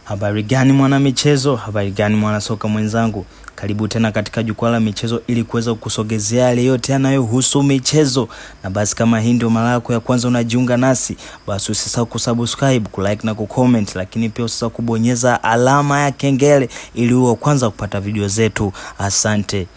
Habari gani mwana michezo, habari gani mwana soka mwenzangu. Karibu tena katika jukwaa la michezo ili kuweza kukusogezea yale yote yanayohusu michezo. Na basi kama hii ndio mara yako ya kwanza unajiunga nasi, basi usisahau kusubscribe, kulike na kucomment, lakini pia usisahau kubonyeza alama ya kengele ili uwe kwanza kupata video zetu. Asante.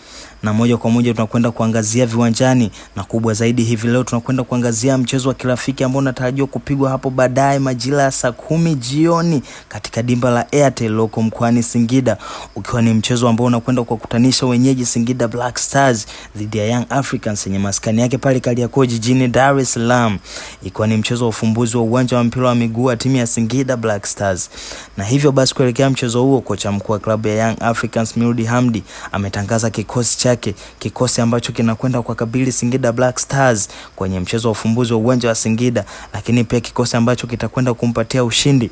Na moja kwa moja tunakwenda kuangazia viwanjani, na kubwa zaidi hivi leo tunakwenda kuangazia mchezo wa kirafiki ambao unatarajiwa kupigwa hapo baadaye majira ya saa 10 jioni katika dimba la Airtel loko mkoani Singida, ukiwa ni mchezo ambao unakwenda kukutanisha wenyeji Singida Black Stars dhidi ya Young Africans yenye maskani yake pale Kariakoo jijini Dar es Salaam, ikiwa ni mchezo wa ufumbuzi wa uwanja wa mpira wa miguu wa timu ya Singida Black Stars. Na hivyo basi kuelekea mchezo huo, kocha mkuu wa klabu ya Young Africans Miludi Hamdi ametangaza kikosi ambacho kinakwenda kwa kabili Singida Black Stars kwenye mchezo wa ufumbuzi wa uwanja wa Singida, lakini pia kikosi ambacho kitakwenda kumpatia ushindi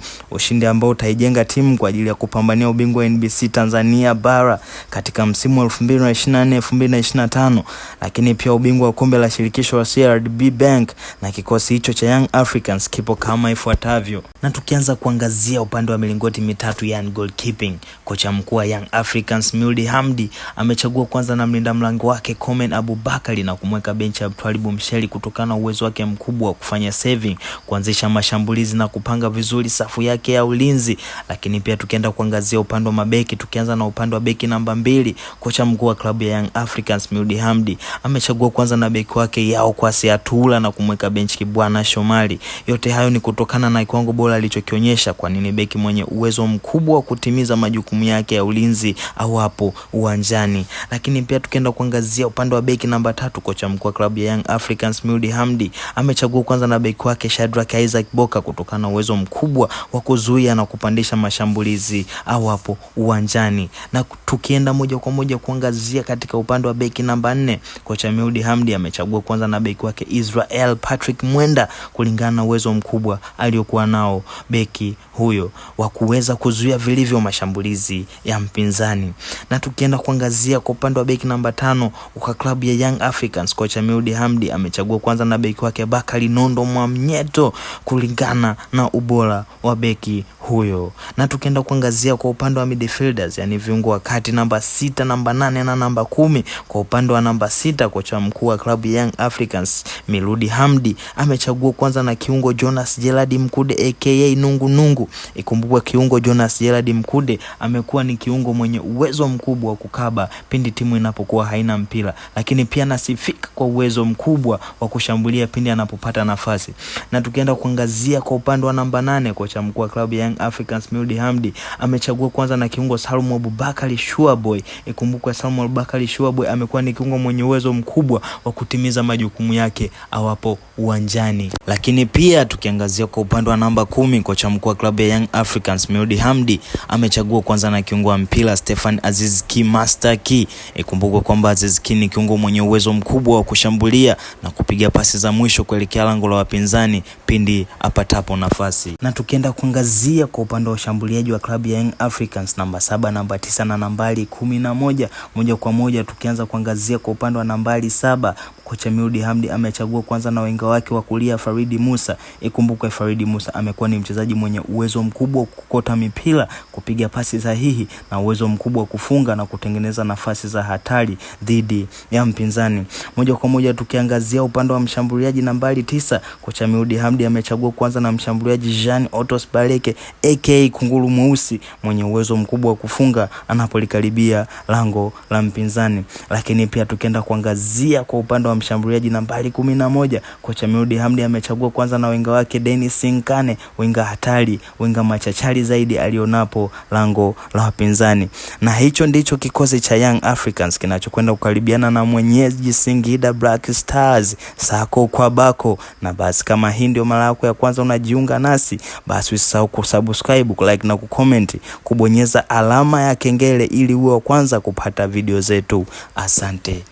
ambao utaijenga timu kwa ajili ya kupambania ubingwa wa NBC Tanzania bara katika msimu wa 2024-2025, lakini pia ubingwa wa kombe la shirikisho la CRDB Bank. Na kikosi hicho cha Young Africans kipo kama ifuatavyo. Na tukianza kuangazia upande wa milingoti mitatu ya goalkeeping, kocha mkuu wa Young Africans Miludi Hamdi amechagua kwanza na mlinda mlango wake Komen Abubakari na kumweka benchi ya Twalibu Msheli kutokana na uwezo wake mkubwa wa kufanya saving, kuanzisha mashambulizi na kupanga vizuri safu yake ya ulinzi. Lakini pia tukienda kuangazia upande wa mabeki, tukianza na upande wa beki namba 2, kocha mkuu wa klabu ya Young Africans Miludi Hamdi amechagua kwanza na beki wake Yao Kwasi Atula na kumweka benchi Kibwana Shomari. Yote hayo ni kutokana na kiwango bora alichokionyesha, kwa nini beki mwenye uwezo mkubwa wa kutimiza majukumu yake ya ulinzi au hapo uwanjani. Lakini pia tukienda kuangazia upande wa beki namba 3, kocha mkuu wa klabu ya Young Africans Miludi Hamdi amechagua kwanza na beki wake Shadrack Isaac Boka kutokana na uwezo mkubwa wa kuzuia na kupandisha mashambulizi au hapo uwanjani. Na tukienda moja kwa moja kuangazia katika upande wa beki namba 4, kocha Miludi Hamdi amechagua kwanza na beki wake Israel Patrick Mwenda kulingana na uwezo mkubwa aliokuwa nao beki huyo wa kuweza kuzuia vilivyo mashambulizi ya mpinzani. Na tukienda kuangazia kwa upande wa beki namba 5 kwa klabu ya Young Africans, kocha Miludi Hamdi amechagua kwanza na beki wake Bakari Nondo Mwamnyeto kulingana na ubora wa beki huyo. Na tukienda kuangazia kwa upande wa midfielders, yani viungo wa kati namba 6, namba 8 na namba 10, kwa upande wa namba 6 kocha mkuu wa klabu ya Young Africans Miludi Hamdi amechagua kwanza na kiungo Jonas Gerald Mkude aka Nungu. Ikumbukwe kiungo Jonas Gerald Mkude amekuwa ni kiungo mwenye uwezo mkubwa wa kukaba pindi timu inapokuwa haina mpira, lakini pia nasifika kwa uwezo mkubwa wa kushambulia pindi anapopata nafasi. Na tukienda kuangazia kwa upande wa namba 8, kocha mkuu wa klabu ya Young Africans Miludi Hamdi amechagua kwanza na kiungo Salum Abubakari Shuaboy. Ikumbukwe Salum Abubakari Shuaboy amekuwa ni kiungo mwenye uwezo mkubwa wa kutimiza majukumu yake awapo uwanjani. Lakini pia tukiangazia kwa upande wa namba 10, kocha mkuu wa klabu ya Young Africans Miludi Hamdi amechagua kwanza na kiungo wa mpira Stefan Aziz Ki Master Ki. Ikumbukwe kwamba Aziz Ki ni kiungo mwenye uwezo mkubwa wa kushambulia na kupiga pasi za mwisho kuelekea lango la wapinzani pindi apatapo nafasi. Na tukienda kuangazia kwa upande wa ushambuliaji wa klabu ya Young Africans namba 7, namba 9 na nambari 11, moja kwa moja tukianza kuangazia kwa upande wa nambari 7, kocha Miludi Hamdi amechagua kwanza na wenga wake wa kulia Faridi Musa. Ikumbukwe Faridi Musa amekuwa ni mchezaji mwenye uwezo mkubwa wa kukota mipira, kupiga pasi sahihi na uwezo mkubwa wa kufunga na kutengeneza nafasi za hatari dhidi ya mpinzani. Moja kwa moja tukiangazia upande wa mshambuliaji nambari 9, kocha Miludi Hamdi amechagua kwanza na mshambuliaji Jean Otos Baleke aka Kunguru Mweusi mwenye uwezo mkubwa wa kufunga anapolikaribia lango la mpinzani. Lakini pia tukienda kuangazia kwa upande wa mshambuliaji nambari 11, kocha Miludi Hamdi amechagua kwanza na wenga wake Dennis Nkane, wenga hatari, wenga machachari zaidi alionapo lango la wapinzani. Na hicho ndicho kikosi cha Young Africans kinachokwenda kukaribiana na mwenyeji Singida Black Stars sako kwa bako. Na basi kama hii ndio mara yako ya kwanza unajiunga nasi, basi usisahau kusubscribe, kulike na kucomment, kubonyeza alama ya kengele ili uwe wa kwanza kupata video zetu. Asante.